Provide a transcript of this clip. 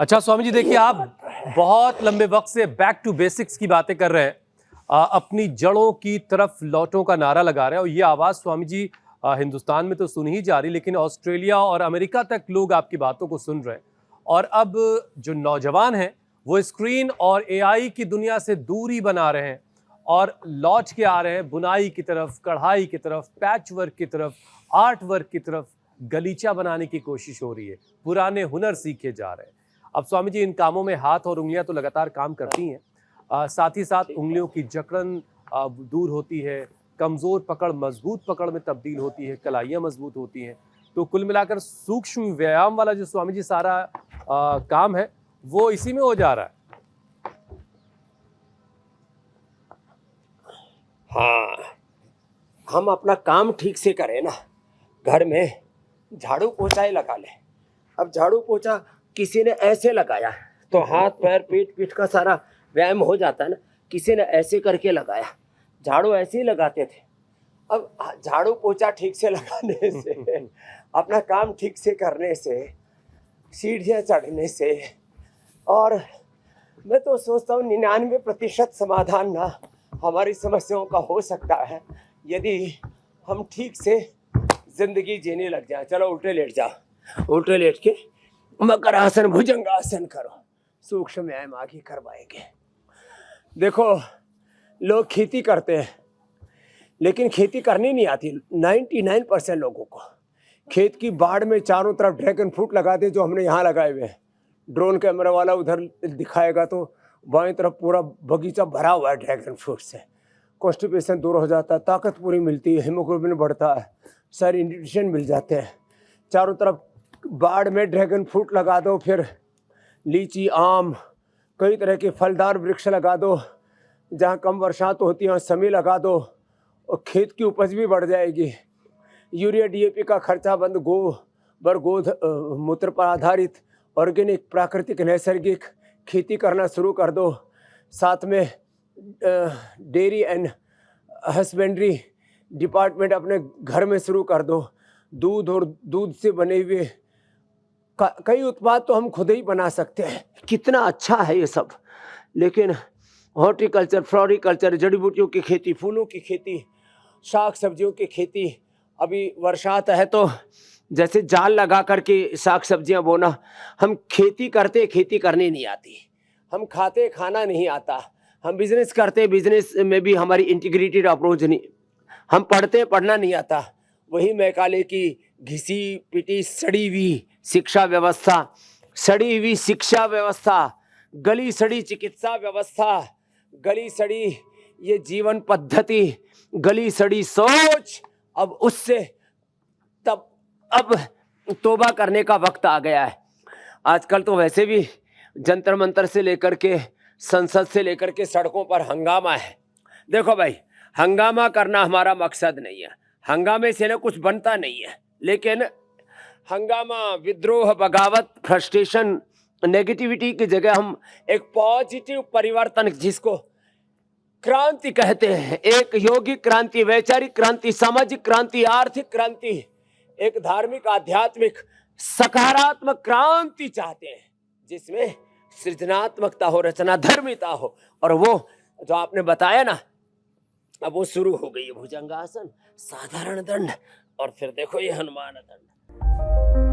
अच्छा स्वामी जी, देखिए आप बहुत लंबे वक्त से बैक टू बेसिक्स की बातें कर रहे हैं, अपनी जड़ों की तरफ लौटों का नारा लगा रहे हैं। और ये आवाज स्वामी जी हिंदुस्तान में तो सुन ही जा रही, लेकिन ऑस्ट्रेलिया और अमेरिका तक लोग आपकी बातों को सुन रहे हैं। और अब जो नौजवान हैं वो स्क्रीन और एआई की दुनिया से दूरी बना रहे हैं और लौट के आ रहे हैं बुनाई की तरफ, कढ़ाई की तरफ, पैच वर्क की तरफ, आर्ट वर्क की तरफ। गलीचा बनाने की कोशिश हो रही है, पुराने हुनर सीखे जा रहे हैं। अब स्वामी जी, इन कामों में हाथ और उंगलियां तो लगातार काम करती हैं, साथ ही साथ उंगलियों की जकड़न दूर होती है, कमजोर पकड़ मजबूत पकड़ में तब्दील होती है, कलाइयां मजबूत होती हैं। तो कुल मिलाकर सूक्ष्म व्यायाम वाला जो स्वामी जी सारा काम है वो इसी में हो जा रहा है। हाँ, हम अपना काम ठीक से करें ना, घर में झाड़ू पोछा ही लगा ले। अब झाड़ू पोछा किसी ने ऐसे लगाया तो हाथ पैर पीठ पीठ का सारा व्यायाम हो जाता है ना। किसी ने ऐसे करके लगाया, झाड़ू ऐसे ही लगाते थे। अब झाड़ू पोछा ठीक से लगाने से अपना काम ठीक से करने से, सीढ़ियाँ चढ़ने से, और मैं तो सोचता हूँ 99% समाधान ना हमारी समस्याओं का हो सकता है यदि हम ठीक से जिंदगी जीने लग जाए। चलो उल्टे लेट जाओ, उल्टे लेट के मकर आसन भुजंग आसन करो, सूक्ष्म व्यायाम आगे करवाएंगे। देखो, लोग खेती करते हैं लेकिन खेती करनी नहीं आती 99% लोगों को। खेत की बाड़ में चारों तरफ ड्रैगन फ्रूट लगा दे, जो हमने यहाँ लगाए हुए हैं। ड्रोन कैमरा वाला उधर दिखाएगा तो बाएं तरफ पूरा बगीचा भरा हुआ है ड्रैगन फ्रूट से। कॉन्स्टिपेशन दूर हो जाता है, ताकत पूरी मिलती है, हीमोग्लोबिन बढ़ता है, सारे न्यूट्रिशन मिल जाते हैं। चारों तरफ बाड़ में ड्रैगन फ्रूट लगा दो, फिर लीची, आम, कई तरह के फलदार वृक्ष लगा दो। जहाँ कम वर्षात होती है वहाँ समी लगा दो और खेत की उपज भी बढ़ जाएगी। यूरिया डीएपी का खर्चा बंद, गोबर गोध मूत्र पर आधारित ऑर्गेनिक प्राकृतिक नैसर्गिक खेती करना शुरू कर दो। साथ में डेयरी एंड हस्बेंड्री डिपार्टमेंट अपने घर में शुरू कर दो। दूध और दूध से बने हुए कई उत्पाद तो हम खुद ही बना सकते हैं। कितना अच्छा है ये सब। लेकिन हॉर्टिकल्चर, फ्लोरिकल्चर, जड़ी बूटियों की खेती, फूलों की खेती, साग सब्जियों की खेती, अभी वर्षात है तो जैसे जाल लगा करके साग सब्जियां बोना। हम खेती करते, खेती करनी नहीं आती। हम खाते, खाना नहीं आता। हम बिजनेस करते, बिजनेस में भी हमारी इंटीग्रेटेड अप्रोच नहीं। हम पढ़ते, पढ़ना नहीं आता। वही मैकाले की घिसी पिटी सड़ी हुई शिक्षा व्यवस्था, सड़ी हुई शिक्षा व्यवस्था, गली सड़ी चिकित्सा व्यवस्था, गली सड़ी ये जीवन पद्धति, गली सड़ी सोच। अब उससे अब तौबा करने का वक्त आ गया है। आजकल तो वैसे भी जंतर मंतर से लेकर के संसद से लेकर के सड़कों पर हंगामा है। देखो भाई, हंगामा करना हमारा मकसद नहीं है, हंगामे से ना कुछ बनता नहीं है। लेकिन हंगामा, विद्रोह, बगावत, फ्रस्ट्रेशन, नेगेटिविटी की जगह हम एक पॉजिटिव परिवर्तन, जिसको क्रांति कहते हैं, एक यौगिक क्रांति, वैचारिक क्रांति, सामाजिक क्रांति, आर्थिक क्रांति, एक धार्मिक आध्यात्मिक सकारात्मक क्रांति चाहते हैं, जिसमें सृजनात्मकता हो, रचनाधर्मिता हो। और वो जो आपने बताया ना, अब वो शुरू हो गई है। भुजंगासन, साधारण दंड, और फिर देखो ये हनुमान दंड।